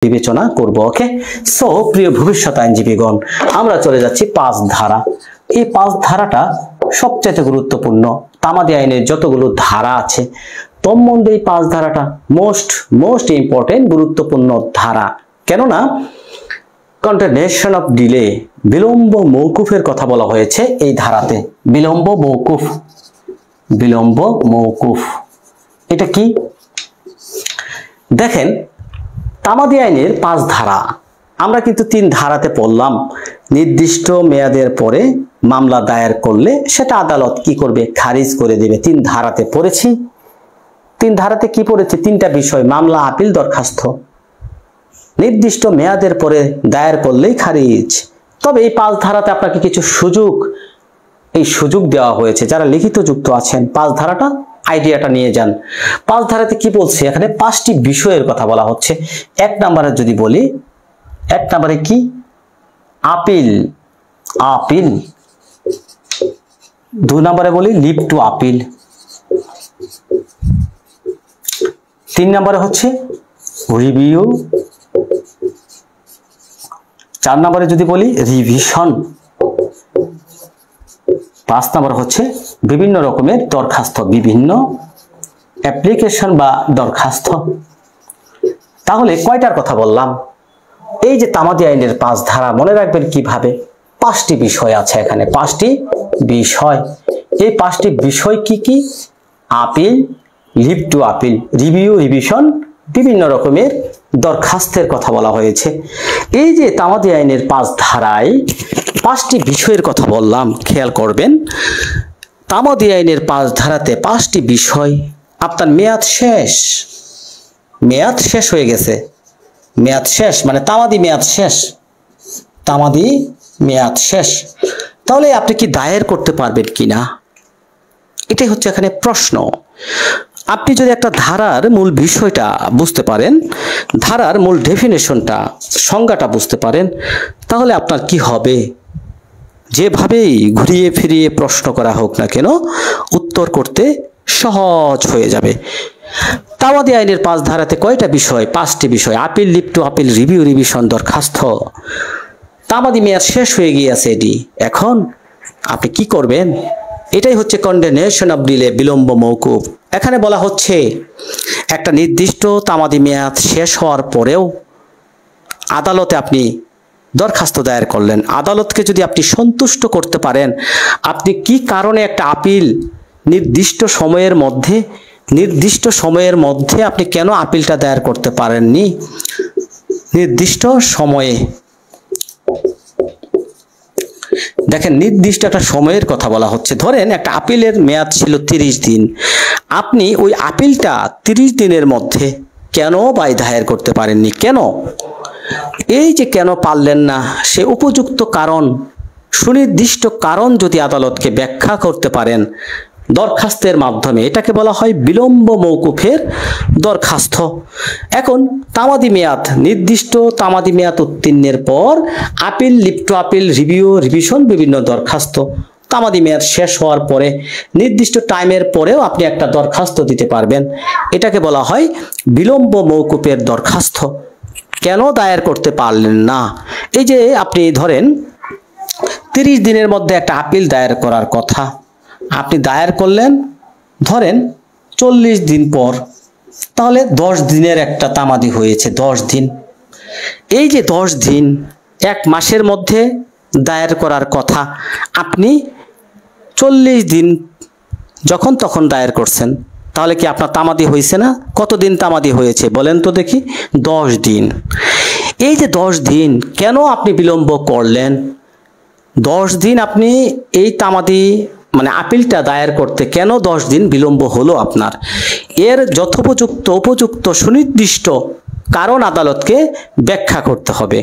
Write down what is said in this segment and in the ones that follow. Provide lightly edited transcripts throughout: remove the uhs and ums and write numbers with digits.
বিবেচনা করব। ওকে, সো প্রিয় ভবিষ্যৎ আইনজীবীগণ, আমরা চলে যাচ্ছি 5 ধারা। এই 5 ধারাটা সবচেয়ে গুরুত্বপূর্ণ। তামাদি আইনের যতগুলো ধারা আছে তোর মধ্যে এই 5 ধারাটা মোস্ট ইম্পর্টেন্ট গুরুত্বপূর্ণ ধারা। কেননা কন্টিনিউশন অফ ডিলে, বিলম্ব মওকুফের কথা বলা হয়েছে এই ধারাতে। বিলম্ব মওকুফ এটা কি? দেখেন, তামাদি আইনের 5 ধারা আমরা কিন্তু 3 ধারাতে পড়লাম। নির্দিষ্ট মেয়াদের পরে মামলা দায়ের করলে সেটা আদালত কি করবে? খারিজ করে দেবে। 3 ধারাতে পড়েছি। 3 ধারাতে কি পড়েছে? 3টা বিষয়: মামলা, আপিল, দরখাস্ত। নির্দিষ্ট মেয়াদের পরে দায়ের করলেই খারিজ। তবে এই 5 ধারাতে আপনাকে কিছু সুযোগ দেওয়া হয়েছে। যারা লিখিত যুক্ত আছেন 5 ধারাটা আইডিয়াটা নিয়ে যান। 5 ধারাতে কি বলছে? এখানে 5টি বিষয়ের কথা বলা হচ্ছে। 1 নম্বরে যদি বলি, 1 নম্বরে কি? আপিল। 2 নম্বরে বলি লিভ টু আপিল। 3 নম্বরে হচ্ছে রিভিউ। 4 নম্বরে যদি বলি রিভিশন। 5 নম্বর হচ্ছে বিভিন্ন রকমের দরখাস্ত, বিভিন্ন অ্যাপ্লিকেশন বা দরখাস্ত। তাহলে কয়টার কথা বললাম? এই যে তামাদি আইনের 5 ধারা মনে রাখবেন কিভাবে? 5টি বিষয় আছে এখানে, 5টি বিষয়। এই 5টি বিষয় কি কি? Appeal, leave to appeal, review, revision, বিভিন্ন রকমের দরখাস্তের কথা বলা হয়েছে। এই যে তামাদি আইনের 5 ধারায় 5টি বিষয়ের কথা বললাম, খেয়াল করবেন। তামাদি আইনের 5 ধারাতে 5টি বিষয়। আপনার মেয়াদ শেষ হয়ে গেছে। মেয়াদ শেষ মানে তামাদি মেয়াদ শেষ। তাহলে আপনি কি দায়ের করতে পারবেন কিনা, এটাই হচ্ছে এখানে প্রশ্ন। আপনি যদি একটা ধারার মূল বিষয়টা বুঝতে পারেন, ধারার মূল ডেফিনেশনটা, সংজ্ঞাটা বুঝতে পারেন, তাহলে আপনার কি হবে? যেভাবেই ঘুরিয়ে ফিরিয়ে প্রশ্ন করা হোক না কেন, উত্তর করতে সহজ হয়ে যাবে। তামাদি আইনের 5 ধারাতে কয়টা বিষয়? 5টি বিষয়। Appeal, leave to appeal, review, revision, দরখাস্ত। তামাদি মেয়াদ শেষ হয়ে গিয়েছে এটি। এখন আপনি কি করবেন? এটাই হচ্ছে কন্টিনিউশন অফ ডিলে, বিলম্ব মওকুফ। এখানে বলা হচ্ছে একটা নির্দিষ্ট তামাদি মেয়াদ শেষ হওয়ার পরেও আদালতে আপনি দরখাস্ত দায়ের করলেন। আদালতকে যদি আপনি সন্তুষ্ট করতে পারেন, আপনি কি কারণে একটা আপিল নির্দিষ্ট সময়ের মধ্যে আপনি কেন আপিলটা দায়ের করতে পারেননি? নির্দিষ্ট সময়ে, দেখেন নির্দিষ্ট একটা সময়ের কথা বলা হচ্ছে। ধরেন একটা আপিলের মেয়াদ ছিল 30 দিন। আপনি ওই আপিলটা 30 দিনের মধ্যে কেন দায়ের করতে পারেননি? কেন? এই যে কেন পারলেন না, সে উপযুক্ত কারণ, সুনির্দিষ্ট কারণ যদি আদালতকে ব্যাখ্যা করতে পারেন দরখাস্তের মাধ্যমে, এটাকে বলা হয় বিলম্ব মওকুফের দরখাস্ত। এখন তামাদি মেয়াদ, নির্দিষ্ট তামাদি মেয়াদ উত্তীর্ণের পর appeal, leave to appeal, review, revision, বিভিন্ন দরখাস্ত। তামাদি মেয়াদ শেষ হওয়ার পরে নির্দিষ্ট টাইমের পরেও আপনি একটা দরখাস্ত দিতে পারবেন। এটাকে বলা হয় বিলম্ব মওকুফের দরখাস্ত। কেন দায়ের করতে পারলেন না? এই যে আপনি ধরেন 30 দিনের মধ্যে একটা আপিল দায়ের করার কথা, আপনি দায়ের করলেন ধরেন 40 দিন পর, তাহলে 10 দিনের একটা তামাদি হয়েছে। 10 দিন, এই যে 10 দিন, 1 মাসের মধ্যে দায়ের করার কথা, আপনি 40 দিন যখন তখন দায়ের করছেন, তাহলে কি আপনার তামাদি হয়েছে না? কতদিন তামাদি হয়েছে বলেন তো দেখি? 10 দিন। এই যে 10 দিন কেন আপনি বিলম্ব করলেন? 10 দিন আপনি এই তামাদি মানে আপিলটা দায়ের করতে কেন 10 দিন বিলম্ব হলো আপনার? এর উপযুক্ত সুনির্দিষ্ট কারণ আদালতকে ব্যাখ্যা করতে হবে।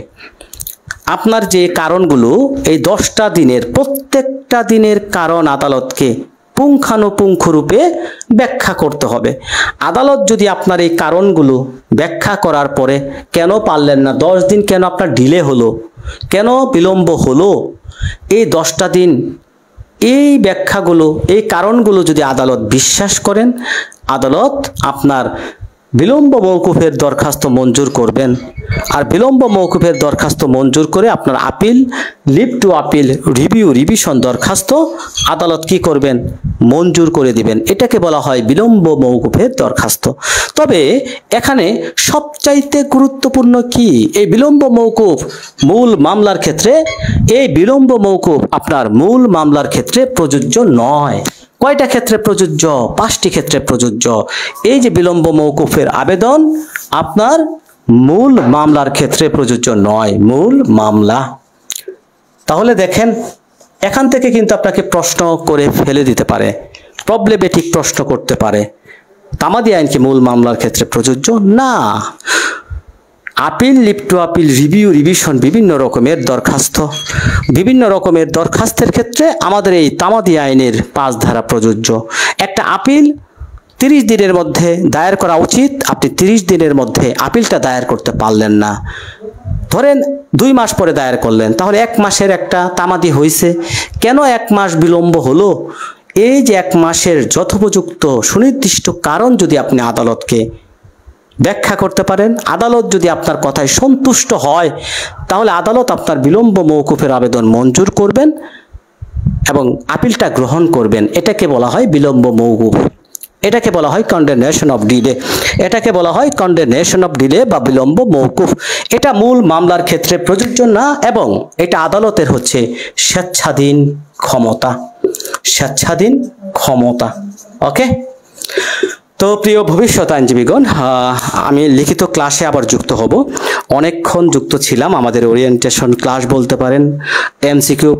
আপনার যে কারণগুলো, এই 10টা দিনের প্রত্যেকটা দিনের কারণ আদালতকে পুঙ্খানুপুঙ্খ রূপে ব্যাখ্যা করতে হবে। আদালত যদি আপনার এই কারণগুলো ব্যাখ্যা করার পরে কেন পারলেন না, 10 দিন কেন আপনার ডিলে হলো, কেন বিলম্ব হলো, এই 10টা দিন, এই ব্যাখ্যাগুলো, এই কারণগুলো যদি আদালত বিশ্বাস করেন, আদালত আপনার বিলম্ব মওকুফের দরখাস্ত মঞ্জুর করবেন। আর বিলম্ব মওকুফের দরখাস্ত মঞ্জুর করে আপনার appeal, leave to appeal, revision দরখাস্ত আদালত কি করবেন? মঞ্জুর করে দিবেন। এটাকে বলা হয় বিলম্ব মওকুফের দরখাস্ত। তবে এখানে সবচাইতে গুরুত্বপূর্ণ কি, এই বিলম্ব মওকুফ মূল মামলার ক্ষেত্রে, এই বিলম্ব মওকুফ আপনার মূল মামলার ক্ষেত্রে প্রযোজ্য নয়। কয়টা ক্ষেত্রে প্রযোজ্য? 5টি ক্ষেত্রে প্রযোজ্য। এই যে বিলম্ব মওকুফের আবেদন আপনার মূল মামলার ক্ষেত্রে প্রযোজ্য নয়, মূল মামলা। তাহলে দেখেন, এখান থেকে কিন্তু আপনাকে প্রশ্ন করে ফেলে দিতে পারে, প্রবলেমেটিক প্রশ্ন করতে পারে। তামাদি আইন কি মূল মামলার ক্ষেত্রে প্রযোজ্য? না। Appeal, leave to appeal, revision, বিভিন্ন রকমের দরখাস্তের ক্ষেত্রে আমাদের এই তামাদি আইনের 5 ধারা প্রযোজ্য। একটা আপিল 30 দিনের মধ্যে দায়ের করা উচিত, আপনি 30 দিনের মধ্যে আপিলটা দায়ের করতে পারলেন না, ধরেন 2 মাস পরে দায়ের করলেন, তাহলে 1 মাসের একটা তামাদি হয়েছে। কেন 1 মাস বিলম্ব হলো? এই যে 1 মাসের যথোপযুক্ত সুনির্দিষ্ট কারণ যদি আপনি আদালতকে ব্যাখ্যা করতে পারেন, আদালত যদি আপনার কথায় সন্তুষ্ট হয়, তাহলে আদালত আপনার বিলম্ব মওকুফের আবেদন মঞ্জুর করবেন এবং আপিলটা গ্রহণ করবেন। এটাকে বলা হয় বিলম্ব মওকুফ। এটাকে বলা হয় কন্ডেমনেশন অফ ডিলে। এটাকে বলা হয় কন্ডেমনেশন অফ ডিলে বা বিলম্ব মওকুফ। এটা মূল মামলার ক্ষেত্রে প্রযোজ্য না এবং এটা আদালতের হচ্ছে স্বেচ্ছাধীন ক্ষমতা। ওকে, তো প্রিয় ভবিষ্যৎ আইনজীবীগণ, আমি লিখিত ক্লাসে আবার যুক্ত হব। অনেকক্ষণ যুক্ত ছিলাম, আমাদের ওরিয়েন্টেশন ক্লাস বলতে পারেন। এমসিকিউ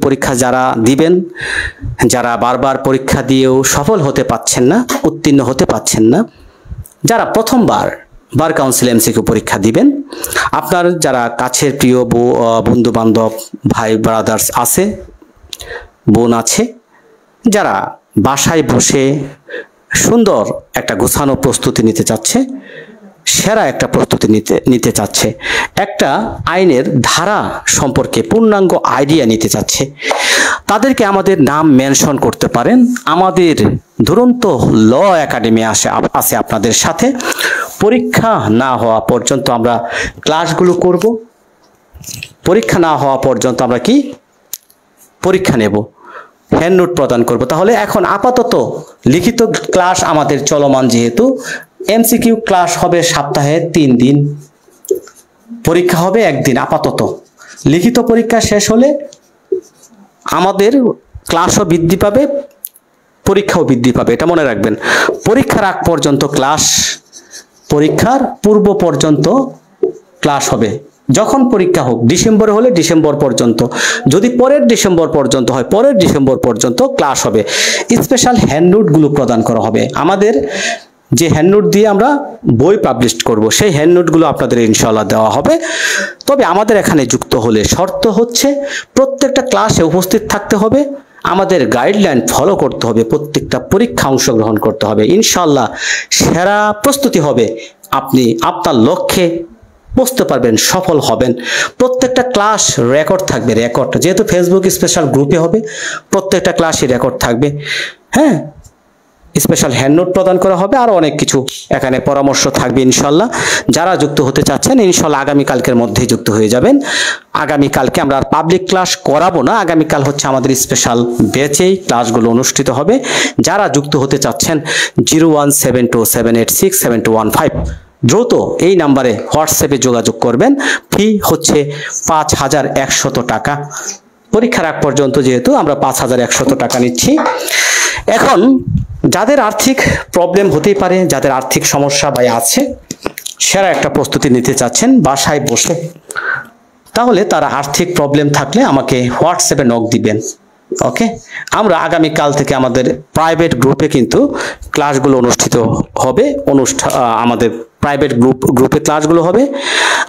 পরীক্ষা যারা দিবেন, যারা বারবার পরীক্ষা দিয়েও সফল হতে পারছেন না, উত্তীর্ণ হতে পারছেন না, যারা প্রথমবার বার কাউন্সিল এমসিকিউ পরীক্ষা দিবেন, আপনার যারা কাছের প্রিয় বন্ধু বান্ধব, ভাই ব্রাদার্স আছে, বোন আছে, যারা বাসায় বসে সুন্দর একটা গোছানো প্রস্তুতি নিতে চাচ্ছে, সেরা একটা প্রস্তুতি নিতে চাচ্ছে, একটা আইনের ধারা সম্পর্কে পূর্ণাঙ্গ আইডিয়া নিতে চাচ্ছে, তাদেরকে আমাদের নাম মেনশন করতে পারেন। আমাদের দুরন্ত ল একাডেমি আছে আপনাদের সাথে। পরীক্ষা না হওয়া পর্যন্ত আমরা ক্লাসগুলো করব। পরীক্ষা না হওয়া পর্যন্ত আমরা কি পরীক্ষা নেব, হ্যান্ড নোট প্রদান করব। তাহলে এখন আপাতত লিখিত ক্লাস আমাদের চলমান, যেহেতু এমসিকিউ ক্লাস হবে সপ্তাহে 3 দিন, পরীক্ষা হবে 1 দিন। আপাতত লিখিত পরীক্ষা শেষ হলে আমাদের ক্লাসও বৃদ্ধি পাবে, পরীক্ষাও বৃদ্ধি পাবে, এটা মনে রাখবেন। পরীক্ষার আগ পর্যন্ত ক্লাস, পরীক্ষার পূর্ব পর্যন্ত ক্লাস হবে। যখন পরীক্ষা হোক, ডিসেম্বরে হলে ডিসেম্বর পর্যন্ত, যদি পরের ডিসেম্বর পর্যন্ত হয় পরের ডিসেম্বর পর্যন্ত ক্লাস হবে। স্পেশাল হ্যান্ডনোটগুলো প্রদান করা হবে। আমাদের যে হ্যান্ডনোট দিয়ে আমরা বই পাবলিশ করব, সেই হ্যান্ডনোটগুলো আপনাদের ইনশাআল্লাহ দেওয়া হবে। তবে আমাদের এখানে যুক্ত হলে শর্ত হচ্ছে প্রত্যেকটা ক্লাসে উপস্থিত থাকতে হবে, আমাদের গাইডলাইন ফলো করতে হবে, প্রত্যেকটা পরীক্ষা অংশগ্রহণ করতে হবে। ইনশাআল্লাহ সেরা প্রস্তুতি হবে, আপনি আপনার লক্ষ্যে বুঝতে পারবেন, সফল হবেন। প্রত্যেকটা ক্লাস রেকর্ড থাকবে, রেকর্ড, যেহেতু ফেসবুক স্পেশাল গ্রুপে হবে, প্রত্যেকটা ক্লাসই রেকর্ড থাকবে। হ্যাঁ, স্পেশাল হ্যান্ডনোট প্রদান করা হবে, আর অনেক কিছু এখানে পরামর্শ থাকবে ইনশাল্লাহ। যারা যুক্ত হতে চাচ্ছেন ইনশাল্লাহ আগামীকালকের মধ্যেই যুক্ত হয়ে যাবেন। আগামীকালকে আমরা আর পাবলিক ক্লাস করাবো না, আগামীকাল হচ্ছে আমাদের স্পেশাল ব্যাচেই ক্লাসগুলো অনুষ্ঠিত হবে। যারা যুক্ত হতে চাচ্ছেন 01727867215 দ্রুত এই নাম্বারে হোয়াটসঅ্যাপে যোগাযোগ করবেন। ফি হচ্ছে 5100 টাকা। পরীক্ষার আগ পর্যন্ত যেহেতু আমরা 5100 টাকা নিচ্ছি। এখন যাদের আর্থিক প্রবলেম হতেই পারে, যাদের আর্থিক সমস্যা বা আছে, সেরা একটা প্রস্তুতি নিতে চাচ্ছেন বাসায় বসে, তাহলে তারা আর্থিক প্রবলেম থাকলে আমাকে হোয়াটসঅ্যাপে নক দিবেন। ওকে, আমরা আগামীকাল থেকে আমাদের প্রাইভেট গ্রুপে কিন্তু ক্লাসগুলো অনুষ্ঠিত হবে। আমাদের প্রাইভেট গ্রুপে ক্লাসগুলো হবে।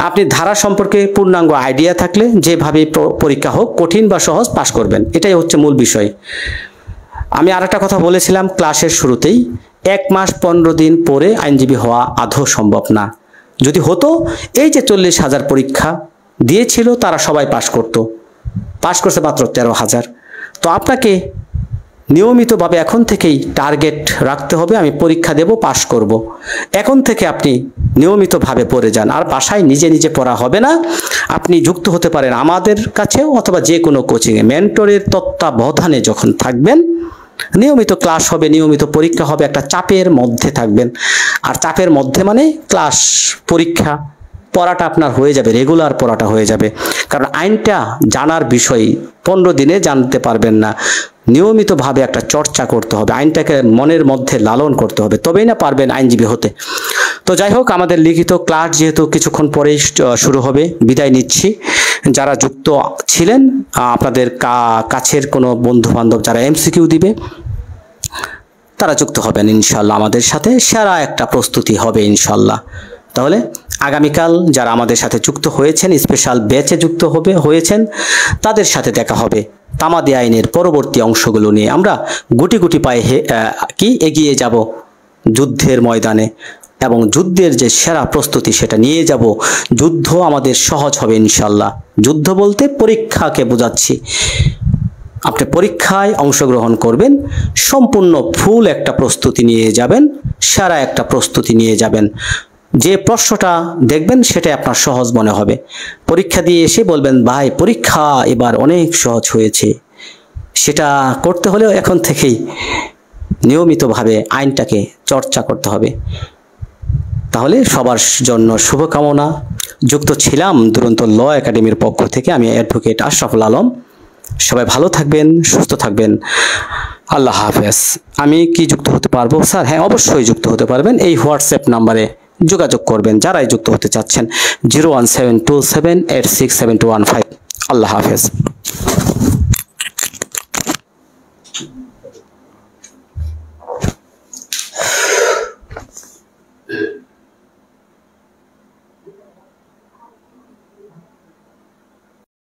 আপনি ধারা সম্পর্কে পূর্ণাঙ্গ আইডিয়া থাকলে যেভাবে পরীক্ষা হোক, কঠিন বা সহজ, পাশ করবেন, এটাই হচ্ছে মূল বিষয়। আমি আরেকটা কথা বলেছিলাম ক্লাসের শুরুতেই, 1 মাস 15 দিন পরে আইনজীবী হওয়া আদৌ সম্ভব না। যদি হতো, এই যে 40,000 পরীক্ষা দিয়েছিল তারা সবাই পাশ করতো, পাশ করছে মাত্র 13,000। তো আপনাকে নিয়মিতভাবে এখন থেকেই টার্গেট রাখতে হবে, আমি পরীক্ষা দেব, পাশ করব। এখন থেকে আপনি নিয়মিতভাবে পড়ে যান। আর বাসায় নিজে নিজে পড়া হবে না, আপনি যুক্ত হতে পারেন আমাদের কাছেও অথবা যে কোনো কোচিংয়ে। মেন্টরের তত্ত্বাবধানে যখন থাকবেন, নিয়মিত ক্লাস হবে, নিয়মিত পরীক্ষা হবে, একটা চাপের মধ্যে থাকবেন। আর চাপের মধ্যে মানে ক্লাস, পরীক্ষা, পড়াটা আপনার হয়ে যাবে, রেগুলার পড়াটা হয়ে যাবে। কারণ আইনটা জানার বিষয় 15 দিনে জানতে পারবেন না, নিয়মিতভাবে একটা চর্চা করতে হবে, আইনটাকে মনের মধ্যে লালন করতে হবে, তবেই না পারবেন আইনজীবী হতে। তো যাই হোক, আমাদের লিখিত ক্লাস যেহেতু কিছুক্ষণ পরেই শুরু হবে, বিদায় নিচ্ছি। যারা যুক্ত ছিলেন, আপনাদের কাছের কোনো বন্ধু বান্ধব যারা এমসিকিউ দিবে তারা যুক্ত হবেন ইনশাল্লাহ আমাদের সাথে। সেরা একটা প্রস্তুতি হবে ইনশাল্লাহ। তাহলে আগামীকাল যারা আমাদের সাথে যুক্ত হয়েছেন, স্পেশাল ব্যাচে যুক্ত হয়েছেন, তাদের সাথে দেখা হবে তামাদি আইনের পরবর্তী অংশগুলো নিয়ে। আমরা গুটি গুটি পায়ে এগিয়ে যাব যুদ্ধের ময়দানে, এবং যুদ্ধের যে সেরা প্রস্তুতি সেটা নিয়ে যাব। যুদ্ধ আমাদের সহজ হবে ইনশাল্লাহ। যুদ্ধ বলতে পরীক্ষাকে বোঝাচ্ছি। আপনি পরীক্ষায় অংশগ্রহণ করবেন, সম্পূর্ণ ফুল একটা প্রস্তুতি নিয়ে যাবেন, সেরা একটা প্রস্তুতি নিয়ে যাবেন। যে প্রশ্নটা দেখবেন সেটাই আপনার সহজ মনে হবে। পরীক্ষা দিয়ে এসে বলবেন, ভাই পরীক্ষা এবার অনেক সহজ হয়েছে। সেটা করতে হলেও এখন থেকেই নিয়মিতভাবে আইনটাকে চর্চা করতে হবে। তাহলে সবার জন্য শুভকামনা। যুক্ত ছিলাম দুরন্ত ল একাডেমির পক্ষ থেকে, আমি অ্যাডভোকেট আশরাফুল আলম। সবাই ভালো থাকবেন, সুস্থ থাকবেন। আল্লাহ হাফেজ। আমি কি যুক্ত হতে পারবো স্যার? হ্যাঁ, অবশ্যই যুক্ত হতে পারবেন। এই হোয়াটসঅ্যাপ নাম্বারে যোগাযোগ করবেন যারাই যুক্ত হতে চাচ্ছেন, 01727867215। আল্লাহ হাফেজ।